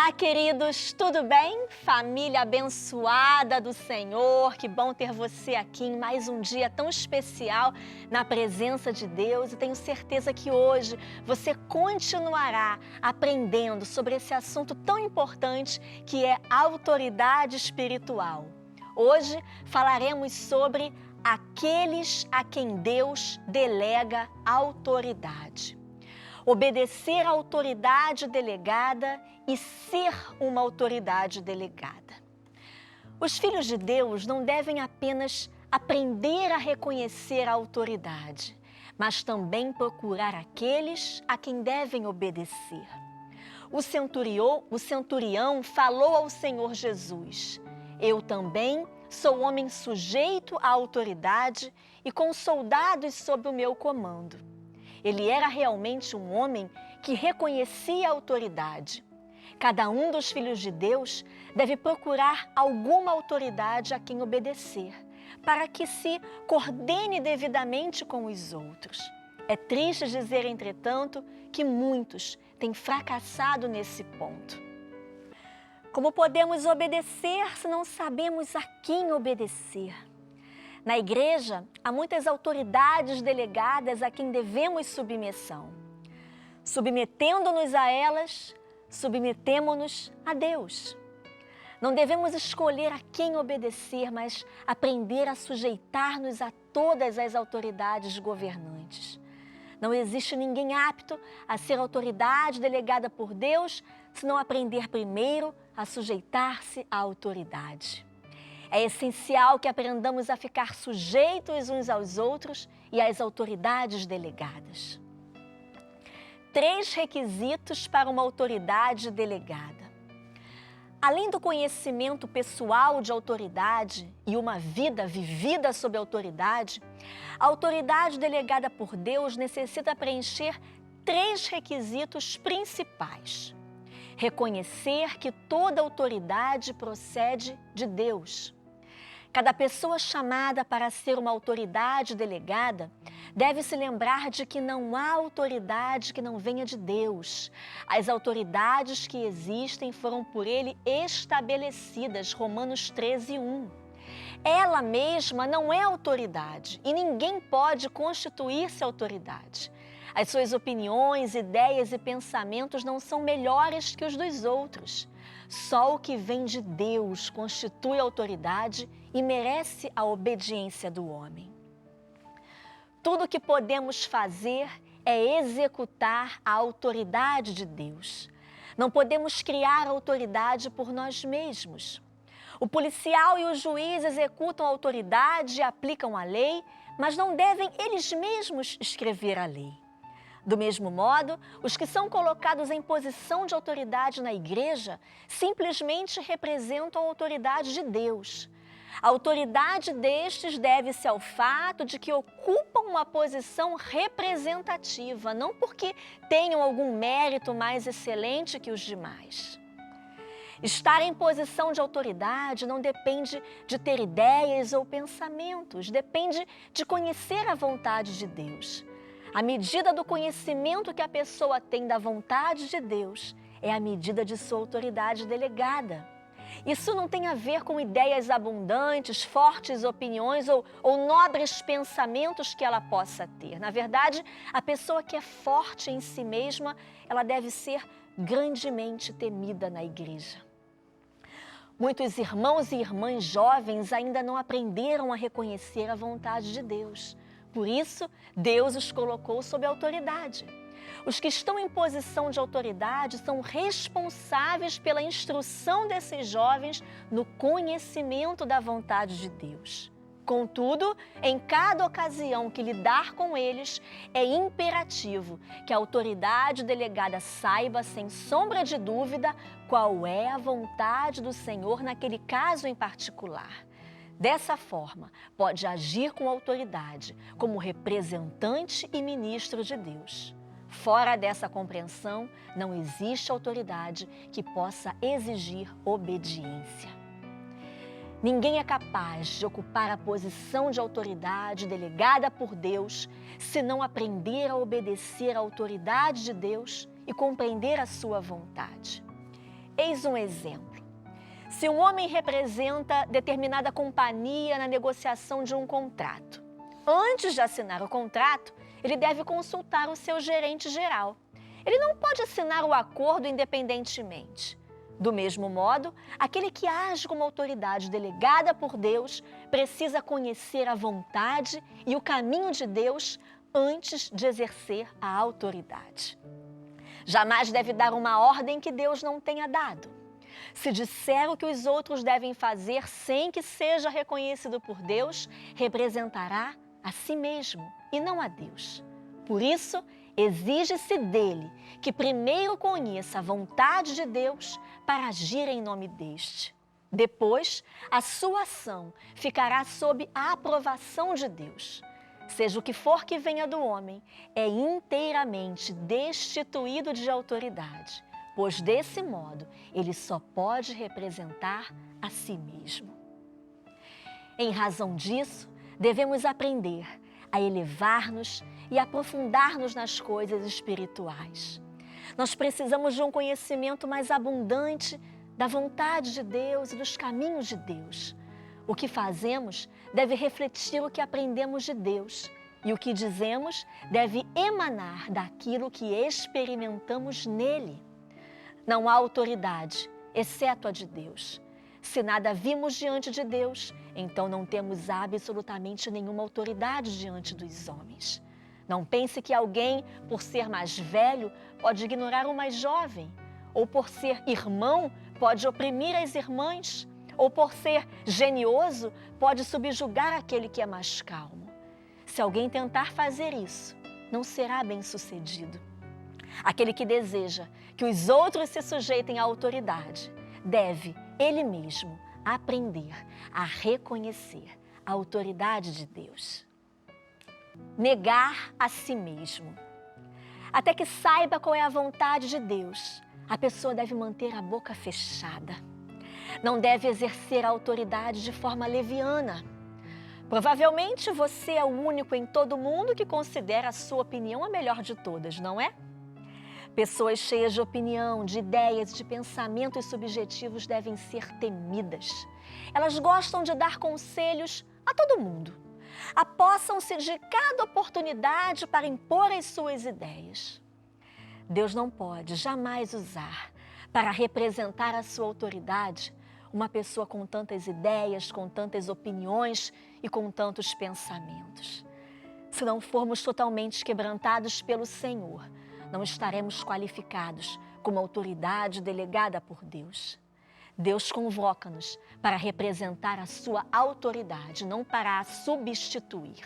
Olá, queridos, tudo bem? Família abençoada do Senhor, que bom ter você aqui em mais um dia tão especial na presença de Deus, e tenho certeza que hoje você continuará aprendendo sobre esse assunto tão importante que é autoridade espiritual. Hoje falaremos sobre aqueles a quem Deus delega autoridade. Obedecer à autoridade delegada e ser uma autoridade delegada. Os filhos de Deus não devem apenas aprender a reconhecer a autoridade, mas também procurar aqueles a quem devem obedecer. O centurião falou ao Senhor Jesus: "Eu também sou homem sujeito à autoridade e com soldados sob o meu comando." Ele era realmente um homem que reconhecia a autoridade. Cada um dos filhos de Deus deve procurar alguma autoridade a quem obedecer, para que se coordene devidamente com os outros. É triste dizer, entretanto, que muitos têm fracassado nesse ponto. Como podemos obedecer se não sabemos a quem obedecer? Na igreja, há muitas autoridades delegadas a quem devemos submissão. Submetendo-nos a elas, submetemo-nos a Deus. Não devemos escolher a quem obedecer, mas aprender a sujeitar-nos a todas as autoridades governantes. Não existe ninguém apto a ser autoridade delegada por Deus se não aprender primeiro a sujeitar-se à autoridade. É essencial que aprendamos a ficar sujeitos uns aos outros e às autoridades delegadas. 3 requisitos para uma autoridade delegada. Além do conhecimento pessoal de autoridade e uma vida vivida sob autoridade, a autoridade delegada por Deus necessita preencher 3 requisitos principais. Reconhecer que toda autoridade procede de Deus. Cada pessoa chamada para ser uma autoridade delegada deve se lembrar de que não há autoridade que não venha de Deus. As autoridades que existem foram por Ele estabelecidas, Romanos 13:1. Ela mesma não é autoridade e ninguém pode constituir-se autoridade. As suas opiniões, ideias e pensamentos não são melhores que os dos outros. Só o que vem de Deus constitui autoridade e merece a obediência do homem. Tudo o que podemos fazer é executar a autoridade de Deus. Não podemos criar autoridade por nós mesmos. O policial e o juiz executam a autoridade e aplicam a lei, mas não devem eles mesmos escrever a lei. Do mesmo modo, os que são colocados em posição de autoridade na igreja simplesmente representam a autoridade de Deus. A autoridade destes deve-se ao fato de que ocupam uma posição representativa, não porque tenham algum mérito mais excelente que os demais. Estar em posição de autoridade não depende de ter ideias ou pensamentos, depende de conhecer a vontade de Deus. A medida do conhecimento que a pessoa tem da vontade de Deus é a medida de sua autoridade delegada. Isso não tem a ver com ideias abundantes, fortes opiniões ou nobres pensamentos que ela possa ter. Na verdade, a pessoa que é forte em si mesma, ela deve ser grandemente temida na igreja. Muitos irmãos e irmãs jovens ainda não aprenderam a reconhecer a vontade de Deus. Por isso, Deus os colocou sob autoridade. Os que estão em posição de autoridade são responsáveis pela instrução desses jovens no conhecimento da vontade de Deus. Contudo, em cada ocasião que lidar com eles, é imperativo que a autoridade delegada saiba, sem sombra de dúvida, qual é a vontade do Senhor naquele caso em particular. Dessa forma, pode agir com autoridade, como representante e ministro de Deus. Fora dessa compreensão, não existe autoridade que possa exigir obediência. Ninguém é capaz de ocupar a posição de autoridade delegada por Deus se não aprender a obedecer à autoridade de Deus e compreender a sua vontade. Eis um exemplo. Se um homem representa determinada companhia na negociação de um contrato, antes de assinar o contrato, ele deve consultar o seu gerente geral. Ele não pode assinar o acordo independentemente. Do mesmo modo, aquele que age como autoridade delegada por Deus precisa conhecer a vontade e o caminho de Deus antes de exercer a autoridade. Jamais deve dar uma ordem que Deus não tenha dado. Se disser o que os outros devem fazer sem que seja reconhecido por Deus, representará a si mesmo e não a Deus. Por isso, exige-se dele que primeiro conheça a vontade de Deus para agir em nome deste. Depois, a sua ação ficará sob a aprovação de Deus. Seja o que for que venha do homem, é inteiramente destituído de autoridade, pois desse modo ele só pode representar a si mesmo. Em razão disso, devemos aprender a elevar-nos e aprofundar-nos nas coisas espirituais. Nós precisamos de um conhecimento mais abundante da vontade de Deus e dos caminhos de Deus. O que fazemos deve refletir o que aprendemos de Deus e o que dizemos deve emanar daquilo que experimentamos nele. Não há autoridade, exceto a de Deus. Se nada vimos diante de Deus, então não temos absolutamente nenhuma autoridade diante dos homens. Não pense que alguém, por ser mais velho, pode ignorar o mais jovem, ou por ser irmão, pode oprimir as irmãs, ou por ser genioso, pode subjugar aquele que é mais calmo. Se alguém tentar fazer isso, não será bem-sucedido. Aquele que deseja que os outros se sujeitem à autoridade, deve, ele mesmo, aprender a reconhecer a autoridade de Deus. Negar a si mesmo. Até que saiba qual é a vontade de Deus, a pessoa deve manter a boca fechada. Não deve exercer a autoridade de forma leviana. Provavelmente você é o único em todo o mundo que considera a sua opinião a melhor de todas, não é? Pessoas cheias de opinião, de ideias, de pensamentos subjetivos devem ser temidas. Elas gostam de dar conselhos a todo mundo. Apossam-se de cada oportunidade para impor as suas ideias. Deus não pode jamais usar para representar a sua autoridade uma pessoa com tantas ideias, com tantas opiniões e com tantos pensamentos. Se não formos totalmente quebrantados pelo Senhor, não estaremos qualificados como autoridade delegada por Deus. Deus convoca-nos para representar a sua autoridade, não para a substituir.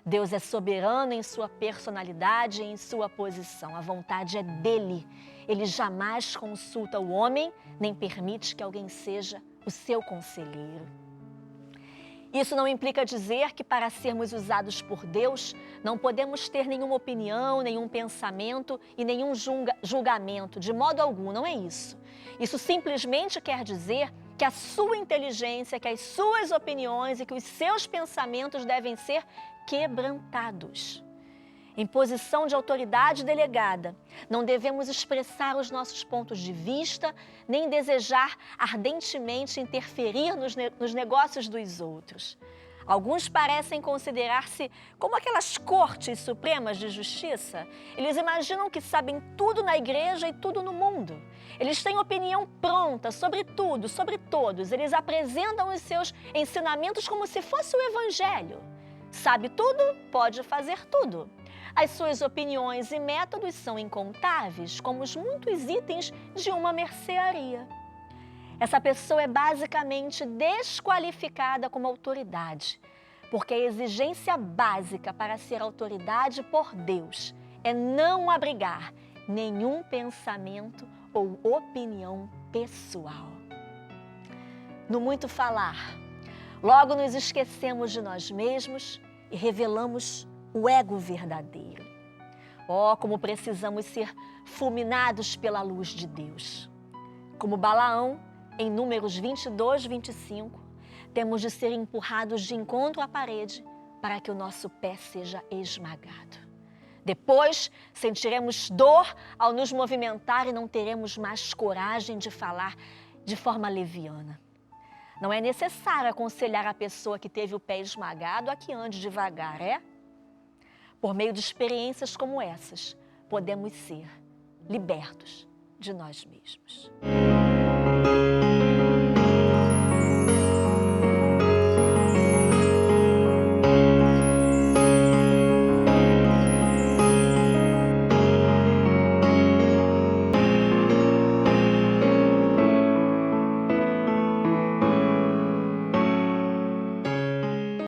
Deus é soberano em sua personalidade e em sua posição. A vontade é dele. Ele jamais consulta o homem, nem permite que alguém seja o seu conselheiro. Isso não implica dizer que para sermos usados por Deus, não podemos ter nenhuma opinião, nenhum pensamento e nenhum julgamento, de modo algum, não é isso. Isso simplesmente quer dizer que a sua inteligência, que as suas opiniões e que os seus pensamentos devem ser quebrantados. Em posição de autoridade delegada, não devemos expressar os nossos pontos de vista, nem desejar ardentemente interferir nos negócios dos outros. Alguns parecem considerar-se como aquelas cortes supremas de justiça. Eles imaginam que sabem tudo na igreja e tudo no mundo. Eles têm opinião pronta sobre tudo, sobre todos. Eles apresentam os seus ensinamentos como se fosse o evangelho. Sabe tudo, pode fazer tudo. As suas opiniões e métodos são incontáveis, como os muitos itens de uma mercearia. Essa pessoa é basicamente desqualificada como autoridade, porque a exigência básica para ser autoridade por Deus é não abrigar nenhum pensamento ou opinião pessoal. No muito falar, logo nos esquecemos de nós mesmos e revelamos o ego verdadeiro. Oh, como precisamos ser fulminados pela luz de Deus. Como Balaão, em Números 22, 25, temos de ser empurrados de encontro à parede para que o nosso pé seja esmagado. Depois, sentiremos dor ao nos movimentar e não teremos mais coragem de falar de forma leviana. Não é necessário aconselhar a pessoa que teve o pé esmagado a que ande devagar, é? Por meio de experiências como essas, podemos ser libertos de nós mesmos.